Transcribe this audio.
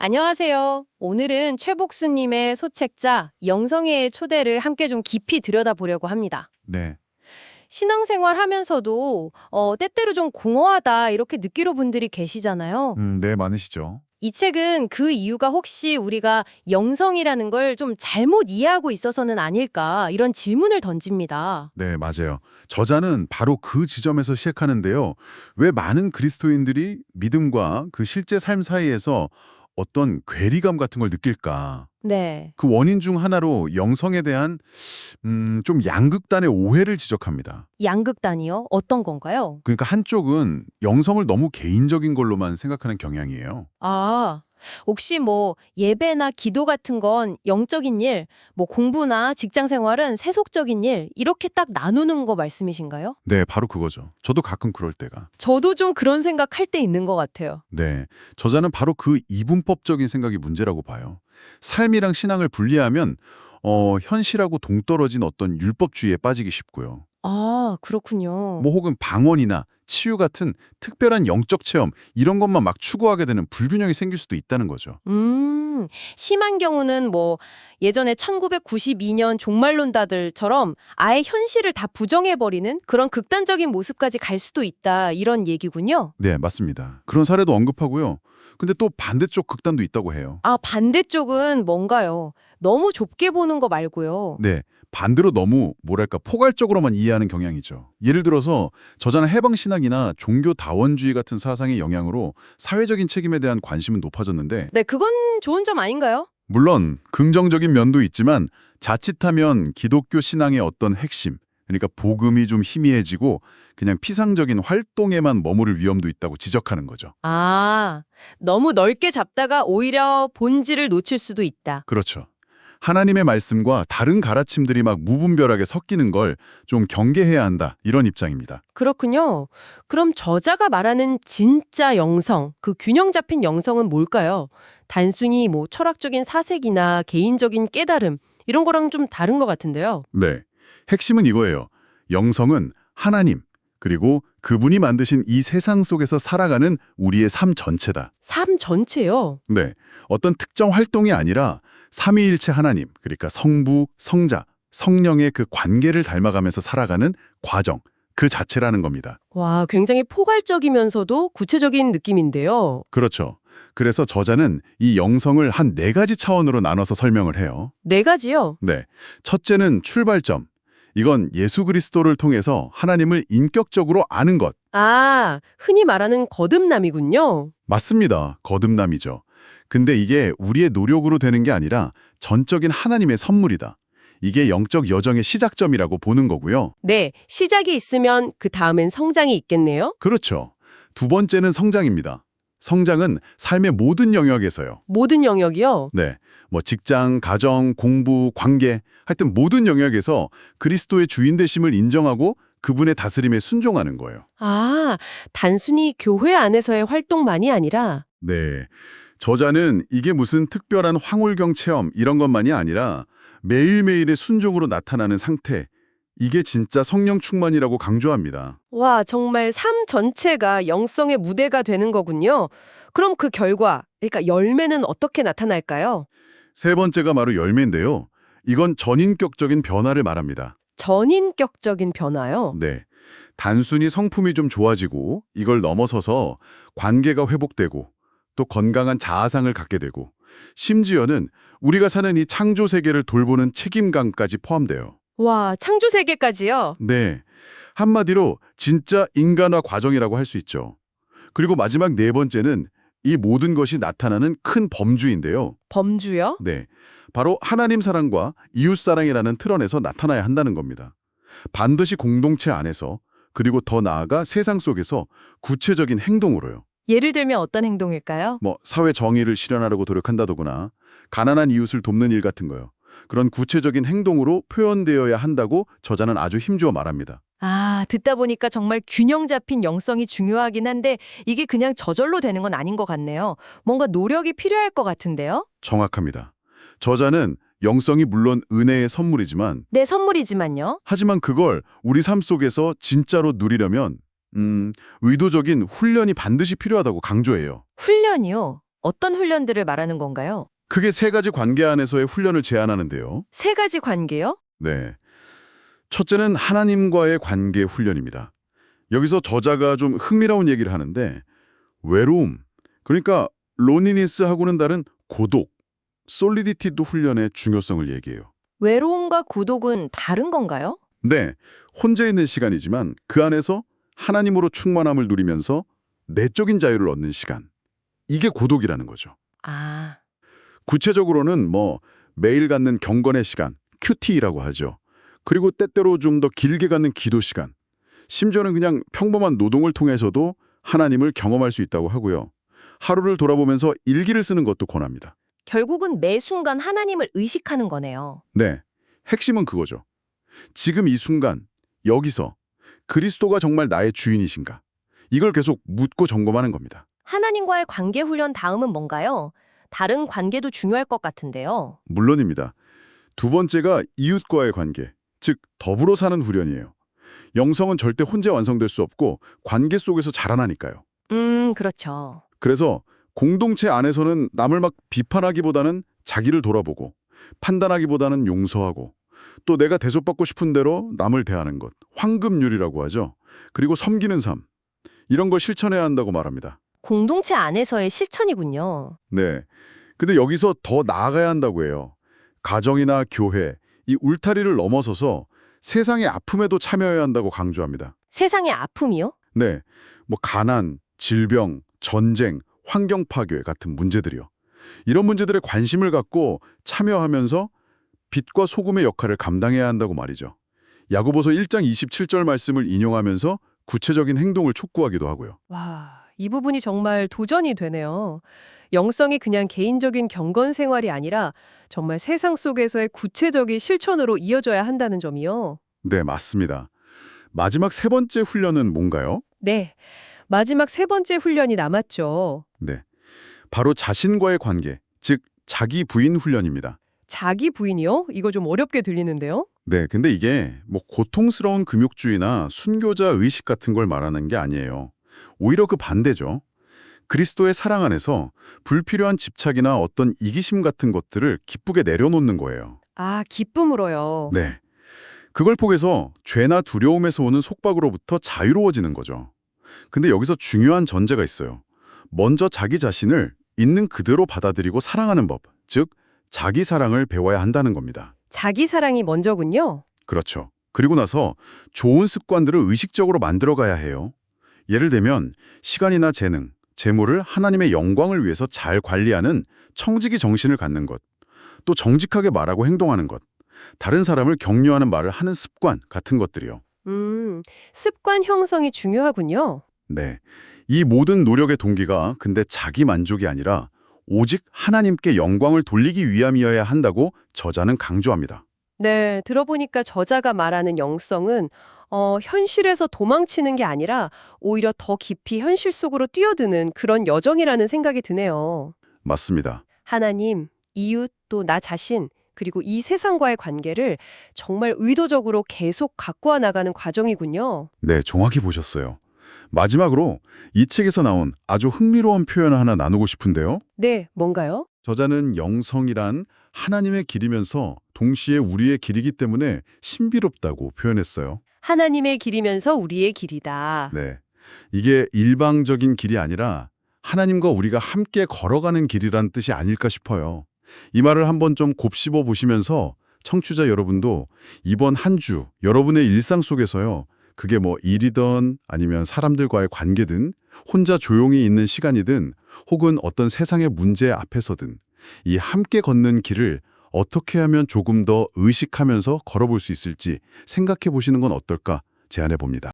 안녕하세요. 오늘은 최복수님의 소책자 영성애의 초대를 함께 좀 깊이 들여다보려고 합니다. 네, 신앙생활 하면서도 때때로 좀 공허하다 이렇게 느끼는 분들이 계시잖아요. 네, 많으시죠. 이 책은 그 이유가 혹시 우리가 영성이라는 걸 좀 잘못 이해하고 있어서는 아닐까 이런 질문을 던집니다. 네, 맞아요. 저자는 바로 그 지점에서 시작하는데요. 왜 많은 그리스도인들이 믿음과 그 실제 삶 사이에서 어떤 괴리감 같은 걸 느낄까? 네. 그 원인 중 하나로 영성에 대한 좀 양극단의 오해를 지적합니다. 양극단이요? 어떤 건가요? 그러니까 한쪽은 영성을 너무 개인적인 걸로만 생각하는 경향이에요. 아, 혹시 예배나 기도 같은 건 영적인 일, 공부나 직장 생활은 세속적인 일, 이렇게 딱 나누는 거 말씀이신가요? 네, 바로 그거죠. 저도 가끔 그럴 때가. 저도 좀 그런 생각 할 때 있는 것 같아요. 네, 저자는 바로 그 이분법적인 생각이 문제라고 봐요. 삶이랑 신앙을 분리하면 현실하고 동떨어진 어떤 율법주의에 빠지기 쉽고요. 아, 그렇군요. 혹은 방언이나 치유 같은 특별한 영적 체험 이런 것만 막 추구하게 되는 불균형이 생길 수도 있다는 거죠. 심한 경우는 예전에 1992년 종말론자들처럼 아예 현실을 다 부정해버리는 그런 극단적인 모습까지 갈 수도 있다, 이런 얘기군요. 네, 맞습니다. 그런 사례도 언급하고요. 근데 또 반대쪽 극단도 있다고 해요. 아, 반대쪽은 뭔가요? 너무 좁게 보는 거 말고요. 네, 반대로 너무 뭐랄까 포괄적으로만 이해하는 경향이죠. 예를 들어서 저자는 해방신학이나 종교다원주의 같은 사상의 영향으로 사회적인 책임에 대한 관심은 높아졌는데 네, 그건 좋은 점 아닌가요? 물론 긍정적인 면도 있지만 자칫하면 기독교 신앙의 어떤 핵심, 그러니까 복음이 좀 희미해지고 그냥 피상적인 활동에만 머무를 위험도 있다고 지적하는 거죠. 아, 너무 넓게 잡다가 오히려 본질을 놓칠 수도 있다. 그렇죠. 하나님의 말씀과 다른 가르침들이 막 무분별하게 섞이는 걸 좀 경계해야 한다, 이런 입장입니다. 그렇군요. 그럼 저자가 말하는 진짜 영성, 그 균형 잡힌 영성은 뭘까요? 단순히 철학적인 사색이나 개인적인 깨달음, 이런 거랑 좀 다른 것 같은데요. 네. 핵심은 이거예요. 영성은 하나님, 그리고 그분이 만드신 이 세상 속에서 살아가는 우리의 삶 전체다. 삶 전체요. 네. 어떤 특정 활동이 아니라 삼위일체 하나님, 그러니까 성부, 성자, 성령의 그 관계를 닮아가면서 살아가는 과정, 그 자체라는 겁니다. 와, 굉장히 포괄적이면서도 구체적인 느낌인데요. 그렇죠. 그래서 저자는 이 영성을 한 네 가지 차원으로 나눠서 설명을 해요. 네 가지요. 네. 첫째는 출발점. 이건 예수 그리스도를 통해서 하나님을 인격적으로 아는 것. 아, 흔히 말하는 거듭남이군요. 맞습니다. 거듭남이죠. 근데 이게 우리의 노력으로 되는 게 아니라 전적인 하나님의 선물이다. 이게 영적 여정의 시작점이라고 보는 거고요. 네, 시작이 있으면 그 다음엔 성장이 있겠네요. 그렇죠. 두 번째는 성장입니다. 성장은 삶의 모든 영역에서요. 모든 영역이요. 네. 직장, 가정, 공부, 관계, 하여튼 모든 영역에서 그리스도의 주인 되심을 인정하고 그분의 다스림에 순종하는 거예요. 아, 단순히 교회 안에서의 활동만이 아니라 네. 저자는 이게 무슨 특별한 황홀경 체험 이런 것만이 아니라 매일매일의 순종으로 나타나는 상태, 이게 진짜 성령 충만이라고 강조합니다. 와, 정말 삶 전체가 영성의 무대가 되는 거군요. 그럼 그 결과, 그러니까 열매는 어떻게 나타날까요? 세 번째가 바로 열매인데요. 이건 전인격적인 변화를 말합니다. 전인격적인 변화요. 네. 단순히 성품이 좀 좋아지고 이걸 넘어서서 관계가 회복되고 또 건강한 자아상을 갖게 되고 심지어는 우리가 사는 이 창조 세계를 돌보는 책임감까지 포함돼요. 와, 창조 세계까지요? 네. 한마디로 진짜 인간화 과정이라고 할 수 있죠. 그리고 마지막 네 번째는 이 모든 것이 나타나는 큰 범주인데요. 범주요? 네. 바로 하나님 사랑과 이웃 사랑이라는 틀 안에서 나타나야 한다는 겁니다. 반드시 공동체 안에서 그리고 더 나아가 세상 속에서 구체적인 행동으로요. 예를 들면 어떤 행동일까요? 사회 정의를 실현하려고 노력한다더구나. 가난한 이웃을 돕는 일 같은 거요. 그런 구체적인 행동으로 표현되어야 한다고 저자는 아주 힘주어 말합니다. 아, 듣다 보니까 정말 균형 잡힌 영성이 중요하긴 한데 이게 그냥 저절로 되는 건 아닌 것 같네요. 뭔가 노력이 필요할 것 같은데요? 정확합니다. 저자는 영성이 물론 은혜의 선물이지만 내 선물이지만요. 하지만 그걸 우리 삶 속에서 진짜로 누리려면 의도적인 훈련이 반드시 필요하다고 강조해요. 훈련이요. 어떤 훈련들을 말하는 건가요? 크게 세 가지 관계 안에서의 훈련을 제안하는데요. 세 가지 관계요? 네. 첫째는 하나님과의 관계 훈련입니다. 여기서 저자가 좀 흥미로운 얘기를 하는데 외로움, 그러니까 로니니스하고는 다른 고독, 솔리디티도 훈련의 중요성을 얘기해요. 외로움과 고독은 다른 건가요? 네, 혼자 있는 시간이지만 그 안에서 하나님으로 충만함을 누리면서 내적인 자유를 얻는 시간. 이게 고독이라는 거죠. 아, 구체적으로는 매일 갖는 경건의 시간, QT라고 하죠. 그리고 때때로 좀 더 길게 갖는 기도 시간. 심지어는 그냥 평범한 노동을 통해서도 하나님을 경험할 수 있다고 하고요. 하루를 돌아보면서 일기를 쓰는 것도 권합니다. 결국은 매 순간 하나님을 의식하는 거네요. 네, 핵심은 그거죠. 지금 이 순간, 여기서 그리스도가 정말 나의 주인이신가? 이걸 계속 묻고 점검하는 겁니다. 하나님과의 관계 훈련 다음은 뭔가요? 다른 관계도 중요할 것 같은데요. 물론입니다. 두 번째가 이웃과의 관계, 즉 더불어 사는 훈련이에요. 영성은 절대 혼자 완성될 수 없고 관계 속에서 자라나니까요. 그렇죠. 그래서 공동체 안에서는 남을 막 비판하기보다는 자기를 돌아보고 판단하기보다는 용서하고 또 내가 대접받고 싶은 대로 남을 대하는 것, 황금률이라고 하죠. 그리고 섬기는 삶, 이런 걸 실천해야 한다고 말합니다. 공동체 안에서의 실천이군요. 네. 근데 여기서 더 나아가야 한다고 해요. 가정이나 교회, 이 울타리를 넘어서서 세상의 아픔에도 참여해야 한다고 강조합니다. 세상의 아픔이요? 네. 가난, 질병, 전쟁, 환경 파괴 같은 문제들이요. 이런 문제들에 관심을 갖고 참여하면서 빛과 소금의 역할을 감당해야 한다고 말이죠. 야고보서 1장 27절 말씀을 인용하면서 구체적인 행동을 촉구하기도 하고요. 와, 이 부분이 정말 도전이 되네요. 영성이 그냥 개인적인 경건 생활이 아니라 정말 세상 속에서의 구체적인 실천으로 이어져야 한다는 점이요. 네, 맞습니다. 마지막 세 번째 훈련은 뭔가요? 네, 마지막 세 번째 훈련이 남았죠. 네. 바로 자신과의 관계, 즉 자기 부인 훈련입니다. 자기 부인이요? 이거 좀 어렵게 들리는데요? 네, 근데 이게 고통스러운 금욕주의나 순교자 의식 같은 걸 말하는 게 아니에요. 오히려 그 반대죠. 그리스도의 사랑 안에서 불필요한 집착이나 어떤 이기심 같은 것들을 기쁘게 내려놓는 거예요. 아, 기쁨으로요. 네. 그걸 포개서 죄나 두려움에서 오는 속박으로부터 자유로워지는 거죠. 근데 여기서 중요한 전제가 있어요. 먼저 자기 자신을 있는 그대로 받아들이고 사랑하는 법, 즉 자기 사랑을 배워야 한다는 겁니다. 자기 사랑이 먼저군요. 그렇죠. 그리고 나서 좋은 습관들을 의식적으로 만들어가야 해요. 예를 들면 시간이나 재능, 재물을 하나님의 영광을 위해서 잘 관리하는 청지기 정신을 갖는 것, 또 정직하게 말하고 행동하는 것, 다른 사람을 격려하는 말을 하는 습관 같은 것들이요. 습관 형성이 중요하군요. 네. 이 모든 노력의 동기가 근데 자기 만족이 아니라 오직 하나님께 영광을 돌리기 위함이어야 한다고 저자는 강조합니다. 네, 들어보니까 저자가 말하는 영성은 현실에서 도망치는 게 아니라 오히려 더 깊이 현실 속으로 뛰어드는 그런 여정이라는 생각이 드네요. 맞습니다. 하나님, 이웃, 또 나 자신, 그리고 이 세상과의 관계를 정말 의도적으로 계속 가꾸어 나가는 과정이군요. 네, 정확히 보셨어요. 마지막으로 이 책에서 나온 아주 흥미로운 표현을 하나 나누고 싶은데요. 네, 뭔가요? 저자는 영성이란 하나님의 길이면서 동시에 우리의 길이기 때문에 신비롭다고 표현했어요. 하나님의 길이면서 우리의 길이다. 네, 이게 일방적인 길이 아니라 하나님과 우리가 함께 걸어가는 길이란 뜻이 아닐까 싶어요. 이 말을 한번 좀 곱씹어 보시면서 청취자 여러분도 이번 한 주 여러분의 일상 속에서요. 그게 일이든 아니면 사람들과의 관계든 혼자 조용히 있는 시간이든 혹은 어떤 세상의 문제 앞에서든 이 함께 걷는 길을 어떻게 하면 조금 더 의식하면서 걸어볼 수 있을지 생각해 보시는 건 어떨까 제안해 봅니다.